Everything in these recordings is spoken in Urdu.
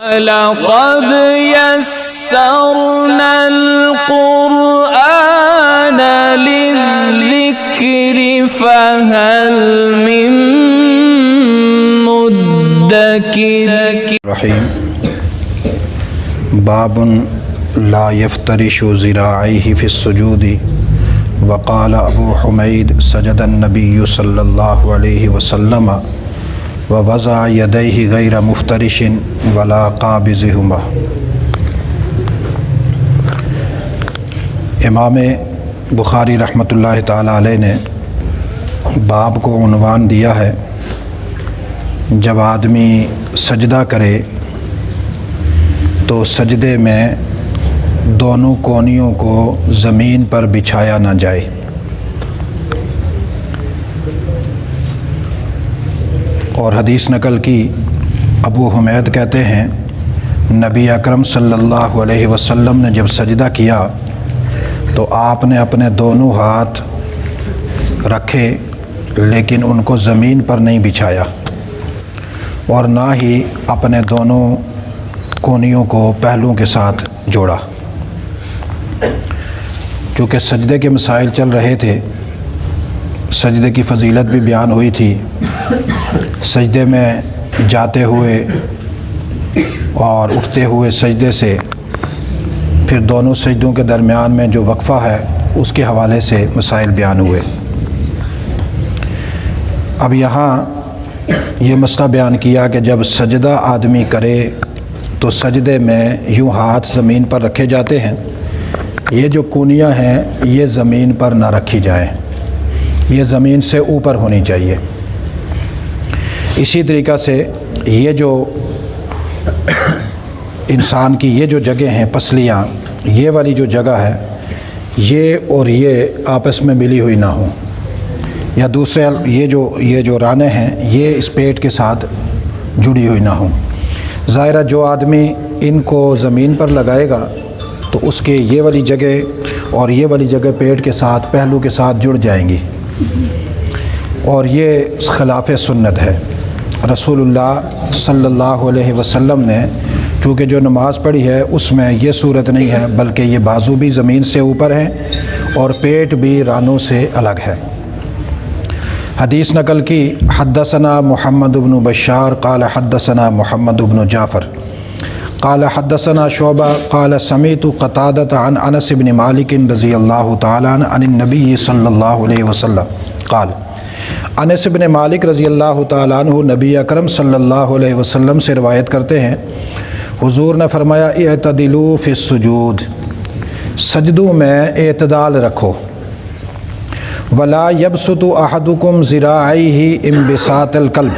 لقد يسرنا القرآن للذكر فهل من مدكر رحیم باب لا يفترش ذراعيه في السجود وقال ابو حمید سجد النبی صلی اللہ علیہ وسلم ووضع یدیہ غیر مفترش ولا قابضہما۔ امام بخاری رحمۃ اللہ تعالی علیہ نے باب کو عنوان دیا ہے جب آدمی سجدہ کرے تو سجدے میں دونوں کونیوں کو زمین پر بچھایا نہ جائے۔ اور حدیث نقل کی ابو حمید کہتے ہیں نبی اکرم صلی اللہ علیہ وسلم نے جب سجدہ کیا تو آپ نے اپنے دونوں ہاتھ رکھے لیکن ان کو زمین پر نہیں بچھایا اور نہ ہی اپنے دونوں کونیوں کو پہلوؤں کے ساتھ جوڑا۔ چونکہ سجدے کے مسائل چل رہے تھے، سجدے کی فضیلت بھی بیان ہوئی تھی، سجدے میں جاتے ہوئے اور اٹھتے ہوئے سجدے سے پھر دونوں سجدوں کے درمیان میں جو وقفہ ہے اس کے حوالے سے مسائل بیان ہوئے۔ اب یہاں یہ مسئلہ بیان کیا کہ جب سجدہ آدمی کرے تو سجدے میں یوں ہاتھ زمین پر رکھے جاتے ہیں، یہ جو کونیاں ہیں یہ زمین پر نہ رکھی جائیں، یہ زمین سے اوپر ہونی چاہیے۔ اسی طریقہ سے یہ جو انسان کی یہ جو جگہ ہیں پسلیاں، یہ والی جو جگہ ہے یہ اور یہ آپس میں ملی ہوئی نہ ہوں، یا دوسرے یہ جو رانے ہیں یہ اس پیٹ کے ساتھ جڑی ہوئی نہ ہوں۔ ظاہرہ جو آدمی ان کو زمین پر لگائے گا تو اس کے یہ والی جگہ اور یہ والی جگہ پیٹ کے ساتھ پہلو کے ساتھ جڑ جائیں گی، اور یہ خلاف سنت ہے۔ رسول اللہ صلی اللہ علیہ وسلم نے چونکہ جو نماز پڑھی ہے اس میں یہ صورت نہیں ہے، بلکہ یہ بازو بھی زمین سے اوپر ہیں اور پیٹ بھی رانوں سے الگ ہے۔ حدیث نقل کی حدثنا محمد بن بشار قال حدثنا محمد بن جعفر قال حدثنا شعبہ قال سمعت قتادۃ عن انس بن مالک رضی اللہ تعالیٰ عنہ عن النبی صلی اللہ علیہ وسلم قال، انس بن مالک رضی اللہ تعالیٰ عنہ نبی اکرم صلی اللہ علیہ وسلم سے روایت کرتے ہیں، حضور نے فرمایا اعتدلوا فی السجود، سجدوں میں اعتدال رکھو، ولا یبسط احدکم ذراعیہ انبساط الکلب،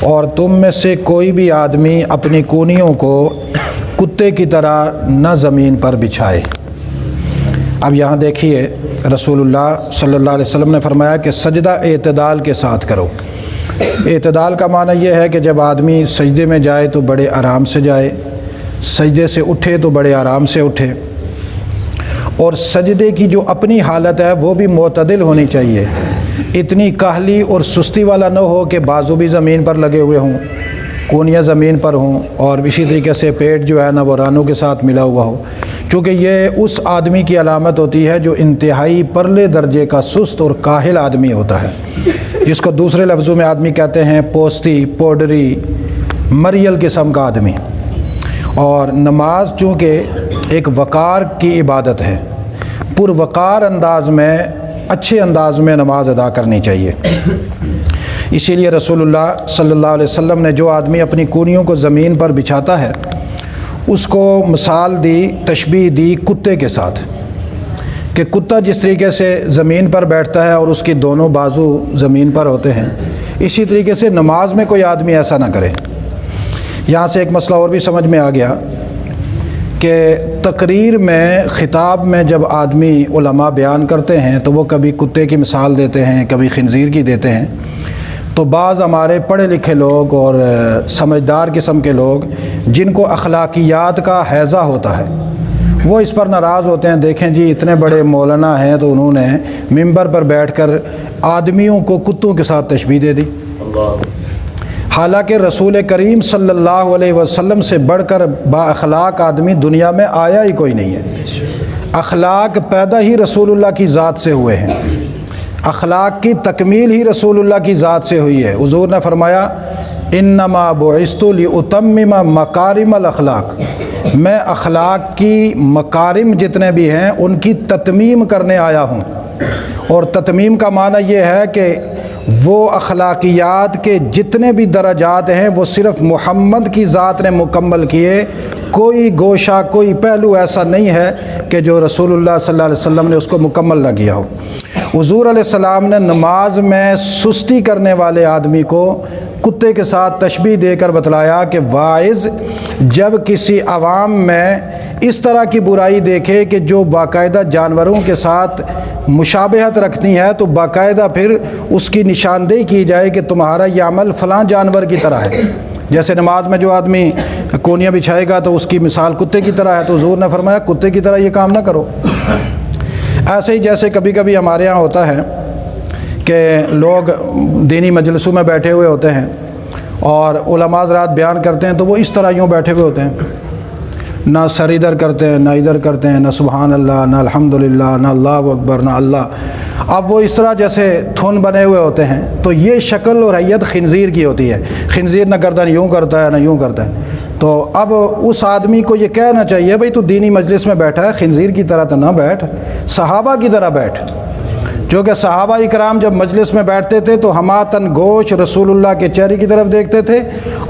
اور تم میں سے کوئی بھی آدمی اپنی کونیوں کو کتے کی طرح نہ زمین پر بچھائے۔ اب یہاں دیکھیے رسول اللہ صلی اللہ علیہ وسلم نے فرمایا کہ سجدہ اعتدال کے ساتھ کرو۔ اعتدال کا معنی یہ ہے کہ جب آدمی سجدے میں جائے تو بڑے آرام سے جائے، سجدے سے اٹھے تو بڑے آرام سے اٹھے، اور سجدے کی جو اپنی حالت ہے وہ بھی معتدل ہونی چاہیے، اتنی کاہلی اور سستی والا نہ ہو کہ بازو بھی زمین پر لگے ہوئے ہوں، کونیاں زمین پر ہوں، اور اسی طریقے سے پیٹ جو ہے نا وہ رانوں کے ساتھ ملا ہوا ہو، چونکہ یہ اس آدمی کی علامت ہوتی ہے جو انتہائی پرلے درجے کا سست اور کاہل آدمی ہوتا ہے، جس کو دوسرے لفظوں میں آدمی کہتے ہیں پوستی، پوڈری، مریل قسم کا آدمی۔ اور نماز چونکہ ایک وقار کی عبادت ہے، پروقار انداز میں اچھے انداز میں نماز ادا کرنی چاہیے۔ اسی لیے رسول اللہ صلی اللہ علیہ وسلم نے جو آدمی اپنی کونیوں کو زمین پر بچھاتا ہے اس کو مثال دی، تشبیہ دی کتے کے ساتھ، کہ کتا جس طریقے سے زمین پر بیٹھتا ہے اور اس کی دونوں بازو زمین پر ہوتے ہیں، اسی طریقے سے نماز میں کوئی آدمی ایسا نہ کرے۔ یہاں سے ایک مسئلہ اور بھی سمجھ میں آ گیا کہ تقریر میں، خطاب میں جب آدمی علماء بیان کرتے ہیں تو وہ کبھی کتے کی مثال دیتے ہیں، کبھی خنزیر کی دیتے ہیں، تو بعض ہمارے پڑھے لکھے لوگ اور سمجھدار قسم کے لوگ جن کو اخلاقیات کا حیضہ ہوتا ہے وہ اس پر ناراض ہوتے ہیں، دیکھیں جی اتنے بڑے مولانا ہیں تو انہوں نے ممبر پر بیٹھ کر آدمیوں کو کتوں کے ساتھ تشبیہ دے دی۔ حالانکہ رسول کریم صلی اللہ علیہ وسلم سے بڑھ کر با اخلاق آدمی دنیا میں آیا ہی کوئی نہیں ہے۔ اخلاق پیدا ہی رسول اللہ کی ذات سے ہوئے ہیں، اخلاق کی تکمیل ہی رسول اللہ کی ذات سے ہوئی ہے۔ حضور نے فرمایا انما بعثت لاتمم مکارم الاخلاق، میں اخلاق کی مکارم جتنے بھی ہیں ان کی تتمیم کرنے آیا ہوں۔ اور تتمیم کا معنی یہ ہے کہ وہ اخلاقیات کے جتنے بھی درجات ہیں وہ صرف محمد کی ذات نے مکمل کیے، کوئی گوشہ کوئی پہلو ایسا نہیں ہے کہ جو رسول اللہ صلی اللہ علیہ وسلم نے اس کو مکمل نہ کیا ہو۔ حضور علیہ السلام نے نماز میں سستی کرنے والے آدمی کو کتے کے ساتھ تشبیہ دے کر بتلایا کہ واعظ جب کسی عوام میں اس طرح کی برائی دیکھے کہ جو باقاعدہ جانوروں کے ساتھ مشابہت رکھتی ہے تو باقاعدہ پھر اس کی نشاندہی کی جائے کہ تمہارا یہ عمل فلاں جانور کی طرح ہے۔ جیسے نماز میں جو آدمی کونیاں بچھائے گا تو اس کی مثال کتے کی طرح ہے، تو حضور نے فرمایا کتے کی طرح یہ کام نہ کرو۔ ایسے ہی جیسے کبھی کبھی ہمارے ہاں ہوتا ہے کہ لوگ دینی مجلسوں میں بیٹھے ہوئے ہوتے ہیں اور علماء حضرات بیان کرتے ہیں تو وہ اس طرح یوں بیٹھے ہوئے ہوتے ہیں، نہ سر ادھر کرتے ہیں نہ ادھر کرتے ہیں، نہ سبحان اللہ نہ الحمدللہ نہ اللہ اکبر نہ اللہ۔ اب وہ اس طرح جیسے تھن بنے ہوئے ہوتے ہیں، تو یہ شکل اور حیت خنزیر کی ہوتی ہے۔ خنزیر نہ کرتا یوں کرتا ہے نہ یوں کرتا ہے۔ تو اب اس آدمی کو یہ کہنا چاہیے بھئی تو دینی مجلس میں بیٹھا ہے، خنزیر کی طرح تو نہ بیٹھ، صحابہ کی طرح بیٹھ۔ جو کہ صحابہ اکرام جب مجلس میں بیٹھتے تھے تو ہماتن گوش رسول اللہ کے چہرے کی طرف دیکھتے تھے،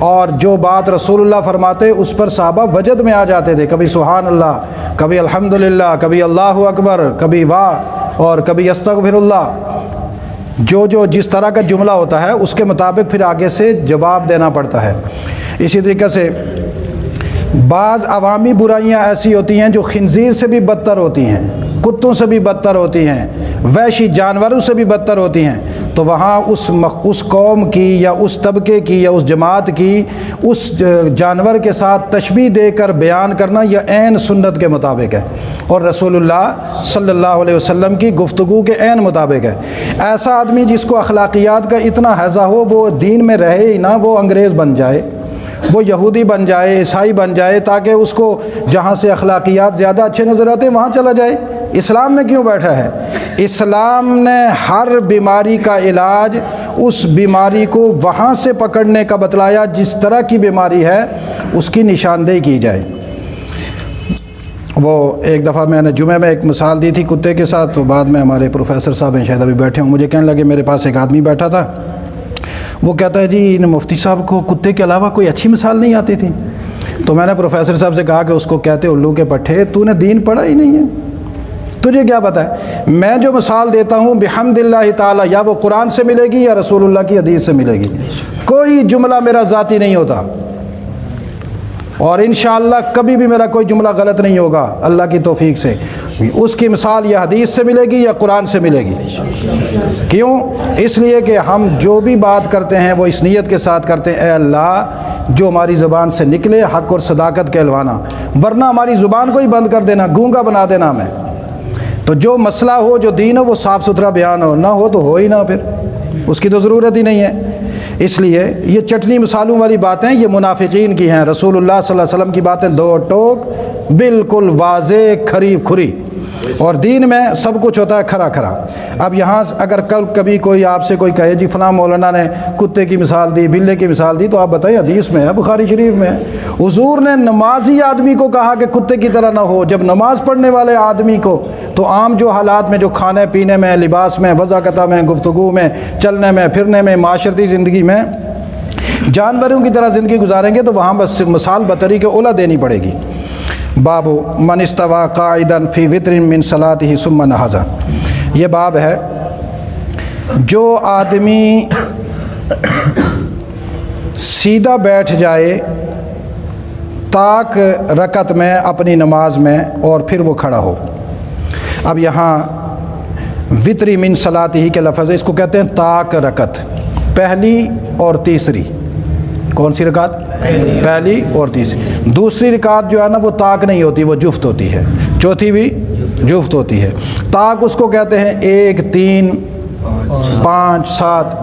اور جو بات رسول اللہ فرماتے اس پر صحابہ وجد میں آ جاتے تھے، کبھی سبحان اللہ، کبھی الحمدللہ، کبھی اللہ اکبر، کبھی واہ اور کبھی استغفر اللہ۔ جو جس طرح کا جملہ ہوتا ہے اس کے مطابق پھر آگے سے جواب دینا پڑتا ہے۔ اسی طریقے سے بعض عوامی برائیاں ایسی ہوتی ہیں جو خنزیر سے بھی بدتر ہوتی ہیں، کتوں سے بھی بدتر ہوتی ہیں، وحشی جانوروں سے بھی بدتر ہوتی ہیں، تو وہاں اس قوم کی یا اس طبقے کی یا اس جماعت کی اس جانور کے ساتھ تشبیہ دے کر بیان کرنا یہ عین سنت کے مطابق ہے اور رسول اللہ صلی اللہ علیہ وسلم کی گفتگو کے عین مطابق ہے۔ ایسا آدمی جس کو اخلاقیات کا اتنا حیضہ ہو وہ دین میں رہے ہی نہ، وہ انگریز بن جائے، وہ یہودی بن جائے، عیسائی بن جائے، تاکہ اس کو جہاں سے اخلاقیات زیادہ اچھے نظر آتے ہیں وہاں چلا جائے۔ اسلام میں کیوں بیٹھا ہے؟ اسلام نے ہر بیماری کا علاج اس بیماری کو وہاں سے پکڑنے کا بتلایا جس طرح کی بیماری ہے اس کی نشاندہی کی جائے۔ وہ ایک دفعہ میں نے جمعے میں ایک مثال دی تھی کتے کے ساتھ، تو بعد میں ہمارے پروفیسر صاحب ہیں شاید ابھی بیٹھے ہوں، مجھے کہنے لگے میرے پاس ایک آدمی بیٹھا تھا، وہ کہتا ہے جی ان مفتی صاحب کو کتے کے علاوہ کوئی اچھی مثال نہیں آتی تھی۔ تو میں نے پروفیسر صاحب سے کہا کہ اس کو کہتے الو کے پٹھے، تو نے دین پڑھا ہی نہیں ہے، تجھے کیا پتہ ہے؟ میں جو مثال دیتا ہوں بحمد اللہ تعالیٰ یا وہ قرآن سے ملے گی یا رسول اللہ کی حدیث سے ملے گی، کوئی جملہ میرا ذاتی نہیں ہوتا، اور انشاءاللہ کبھی بھی میرا کوئی جملہ غلط نہیں ہوگا اللہ کی توفیق سے۔ اس کی مثال یا حدیث سے ملے گی یا قرآن سے ملے گی۔ کیوں؟ اس لیے کہ ہم جو بھی بات کرتے ہیں وہ اس نیت کے ساتھ کرتے ہیں اے اللہ جو ہماری زبان سے نکلے حق اور صداقت کہلوانا، ورنہ ہماری زبان کو ہی بند کر دینا، گونگا بنا دینا ہمیں۔ تو جو مسئلہ ہو جو دین ہو وہ صاف ستھرا بیان ہو، نہ ہو تو ہو ہی نہ، پھر اس کی تو ضرورت ہی نہیں ہے۔ اس لیے یہ چٹنی مثالوں والی باتیں یہ منافقین کی ہیں، رسول اللہ صلی اللہ علیہ وسلم کی باتیں دو ٹوک بالکل واضح کھری کھری، اور دین میں سب کچھ ہوتا ہے کھرا کھرا۔ اب یہاں اگر کبھی کوئی آپ سے کوئی کہے جی فلاں مولانا نے کتے کی مثال دی، بلے کی مثال دی، تو آپ بتائیں حدیث میں ہے، بخاری شریف میں ہے۔ حضور نے نمازی آدمی کو کہا کہ کتے کی طرح نہ ہو، جب نماز پڑھنے والے آدمی کو تو عام جو حالات میں جو کھانے پینے میں، لباس میں، وضاقتہ میں، گفتگو میں، چلنے میں پھرنے میں، معاشرتی زندگی میں جانوروں کی طرح زندگی گزاریں گے تو وہاں بس مثال بطری کے اولا دینی پڑے گی۔ باب من استوى قاعدا فی وتر من صلاته ثم نہض، یہ باب ہے جو آدمی سیدھا بیٹھ جائے تاک رکعت میں اپنی نماز میں اور پھر وہ کھڑا ہو۔ اب یہاں وتری من صلاته کے لفظ ہے، اس کو کہتے ہیں تاک رکعت، پہلی اور تیسری۔ کون سی رکعت؟ پہلی اور تیسری۔ دوسری رکعت جو ہے نا وہ تاک نہیں ہوتی، وہ جفت ہوتی ہے، چوتھی بھی جفت ہوتی ہے۔ تاک اس کو کہتے ہیں 1 3 5 7۔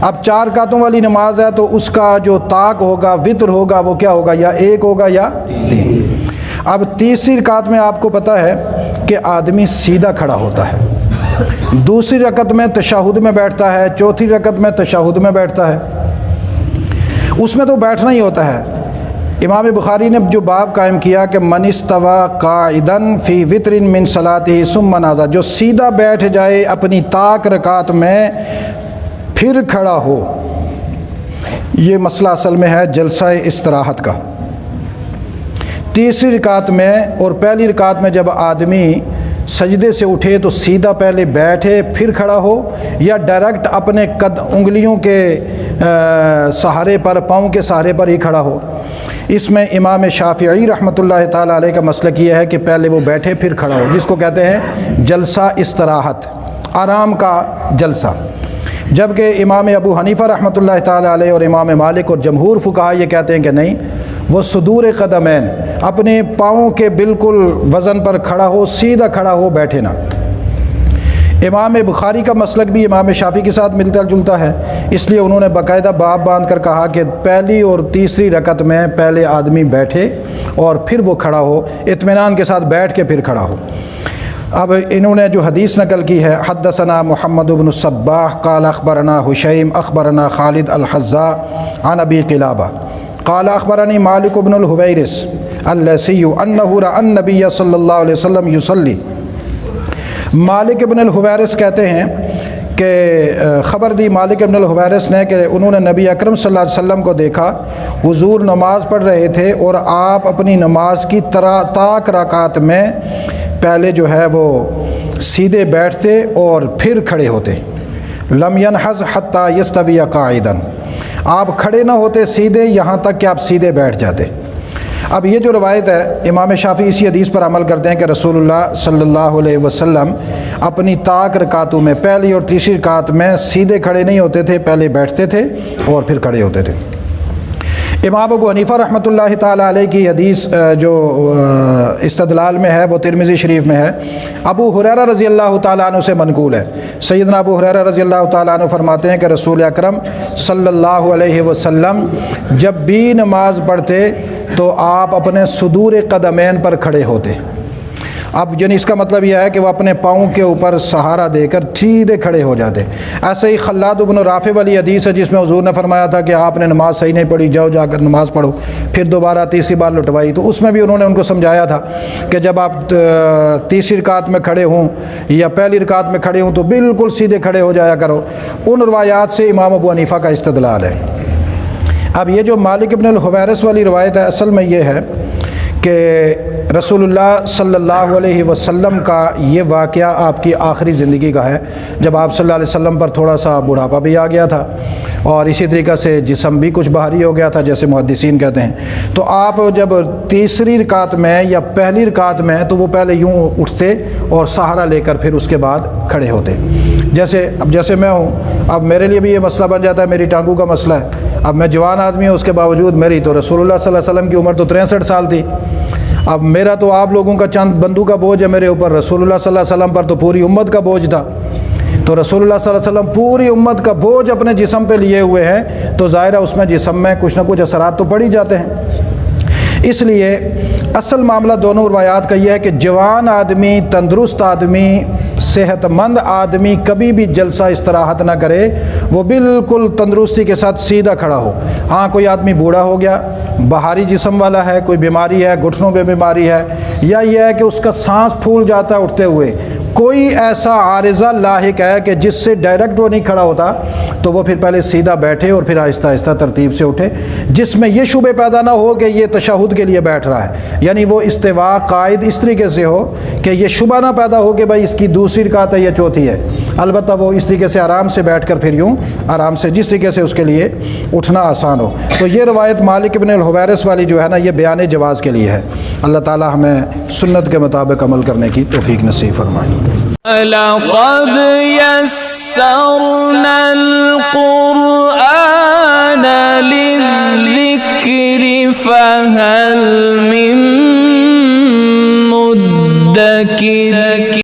اب 4 رکعتوں والی نماز ہے تو اس کا جو طاق ہوگا وتر ہوگا وہ کیا ہوگا، یا 1 ہوگا یا 3۔ اب تیسری رکعت میں آپ کو پتہ ہے کہ آدمی سیدھا کھڑا ہوتا ہے، دوسری رکعت میں تشہد میں بیٹھتا ہے، چوتھی رکعت میں تشہد میں بیٹھتا ہے، اس میں تو بیٹھنا ہی ہوتا ہے۔ امام بخاری نے جو باب قائم کیا کہ من استوى قاعدا فی وتر من صلاتہ ثم نہض، جو سیدھا بیٹھ جائے اپنی طاق رکعت میں پھر کھڑا ہو، یہ مسئلہ اصل میں ہے جلسہ استراحت کا۔ تیسری رکعت میں اور پہلی رکعت میں جب آدمی سجدے سے اٹھے تو سیدھا پہلے بیٹھے پھر کھڑا ہو، یا ڈائریکٹ اپنے انگلیوں کے سہارے پر، پاؤں کے سہارے پر ہی کھڑا ہو۔ اس میں امام شافعی رحمۃ اللہ تعالیٰ علیہ کا مسلک یہ ہے کہ پہلے وہ بیٹھے پھر کھڑا ہو، جس کو کہتے ہیں جلسہ استراحت، آرام کا جلسہ۔ جبکہ امام ابو حنیفہ رحمۃ اللہ تعالیٰ علیہ اور امام مالک اور جمہور فقہا یہ کہتے ہیں کہ نہیں، وہ صدور قدمین، اپنے پاؤں کے بالکل وزن پر کھڑا ہو، سیدھا کھڑا ہو، بیٹھے نہ۔ امام بخاری کا مسلک بھی امام شافعی کے ساتھ ملتا جلتا ہے، اس لیے انہوں نے باقاعدہ باب باندھ کر کہا کہ پہلی اور تیسری رکعت میں پہلے آدمی بیٹھے اور پھر وہ کھڑا ہو، اطمینان کے ساتھ بیٹھ کے پھر کھڑا ہو۔ اب انہوں نے جو حدیث نقل کی ہے، حدثنا محمد بن الصباح قال اخبرنا حشیم اخبرنا خالد الحذاء عن ابی قلابہ قال اخبرنی مالک بن الحویرث الليثي انه رأى النبي صلی اللہ علیہ وسلم یصلی۔ مالک بن الحویرث کہتے ہیں کہ خبر دی مالک بن الحویرث نے کہ انہوں نے نبی اکرم صلی اللہ علیہ وسلم کو دیکھا، حضور نماز پڑھ رہے تھے اور آپ اپنی نماز کی طاق رکعت میں پہلے جو ہے وہ سیدھے بیٹھتے اور پھر کھڑے ہوتے، لم ينحز حتى يستوي قاعدا، آپ کھڑے نہ ہوتے سیدھے یہاں تک کہ آپ سیدھے بیٹھ جاتے۔ اب یہ جو روایت ہے، امام شافعی اسی حدیث پر عمل کرتے ہیں کہ رسول اللہ صلی اللہ علیہ وسلم اپنی طاق رکعتوں میں پہلی اور تیسری رکعت میں سیدھے کھڑے نہیں ہوتے تھے، پہلے بیٹھتے تھے اور پھر کھڑے ہوتے تھے۔ امام ابو حنیفہ رحمۃ اللہ تعالیٰ علیہ کی حدیث جو استدلال میں ہے وہ ترمذی شریف میں ہے، ابو ہریرہ رضی اللہ تعالیٰ عنہ سے منقول ہے۔ سیدنا ابو ہریرہ رضی اللہ تعالیٰ عنہ فرماتے ہیں کہ رسول اکرم صلی اللہ علیہ وسلم جب بھی نماز پڑھتے تو آپ اپنے صدور قدمین پر کھڑے ہوتے۔ اب یعنی اس کا مطلب یہ ہے کہ وہ اپنے پاؤں کے اوپر سہارا دے کر سیدھے کھڑے ہو جاتے۔ ایسے ہی خلاد بن رافع والی حدیث ہے جس میں حضور نے فرمایا تھا کہ آپ نے نماز صحیح نہیں پڑھی، جاؤ جا کر نماز پڑھو، پھر دوبارہ تیسری بار لٹوائی، تو اس میں بھی انہوں نے ان کو سمجھایا تھا کہ جب آپ تیسری رکعت میں کھڑے ہوں یا پہلی رکعت میں کھڑے ہوں تو بالکل سیدھے کھڑے ہو جایا کرو۔ ان روایات سے امام ابو حنیفہ کا استدلال ہے۔ اب یہ جو مالک بن الحویرث والی روایت ہے، اصل میں یہ ہے کہ رسول اللہ صلی اللہ علیہ وسلم کا یہ واقعہ آپ کی آخری زندگی کا ہے، جب آپ صلی اللہ علیہ وسلم پر تھوڑا سا بڑھاپا بھی آ گیا تھا اور اسی طریقہ سے جسم بھی کچھ بھاری ہو گیا تھا جیسے محدثین کہتے ہیں۔ تو آپ جب تیسری رکعت میں یا پہلی رکعت میں تو وہ پہلے یوں اٹھتے اور سہارا لے کر پھر اس کے بعد کھڑے ہوتے۔ جیسے میں ہوں، اب میرے لیے بھی یہ مسئلہ بن جاتا ہے، میری ٹانگوں کا مسئلہ ہے۔ اب میں جوان آدمی ہوں، اس کے باوجود میری تو رسول اللہ صلی اللہ علیہ وسلم کی عمر تو 63 سال تھی۔ اب میرا تو آپ لوگوں کا چند بندوں کا بوجھ ہے میرے اوپر، رسول اللہ صلی اللہ علیہ وسلم پر تو پوری امت کا بوجھ تھا۔ تو رسول اللہ صلی اللہ علیہ وسلم پوری امت کا بوجھ اپنے جسم پہ لیے ہوئے ہیں، تو ظاہر ہے اس میں جسم میں کچھ نہ کچھ اثرات تو پڑ ہی جاتے ہیں۔ اس لیے اصل معاملہ دونوں روایات کا یہ ہے کہ جوان آدمی، تندرست آدمی، صحت مند آدمی کبھی بھی جلسہ استراحت نہ کرے، وہ بالکل تندرستی کے ساتھ سیدھا کھڑا ہو۔ ہاں کوئی آدمی بوڑھا ہو گیا، بہاری جسم والا ہے، کوئی بیماری ہے، گھٹنوں پہ بیماری ہے، یا یہ ہے کہ اس کا سانس پھول جاتا ہے اٹھتے ہوئے، کوئی ایسا عارضہ لاحق ہے کہ جس سے ڈائریکٹ وہ نہیں کھڑا ہوتا، تو وہ پھر پہلے سیدھا بیٹھے اور پھر آہستہ آہستہ ترتیب سے اٹھے، جس میں یہ شبہ پیدا نہ ہو کہ یہ تشہد کے لیے بیٹھ رہا ہے، یعنی وہ استوا قائد اس طریقے سے ہو کہ یہ شبہ نہ پیدا ہو کہ بھائی اس کی دوسری رکعت ہے یا چوتھی ہے، البتہ وہ اس طریقے سے آرام سے بیٹھ کر پھر یوں آرام سے جس طریقے سے اس کے لیے اٹھنا آسان ہو۔ تو یہ روایت مالک بن الحویرث والی جو ہے نا، یہ بیان جواز کے لیے ہے۔ اللہ تعالی ہمیں سنت کے مطابق عمل کرنے کی توفیق نصیب فرمائے۔ لقد يسرنا القرآن للذكر فهل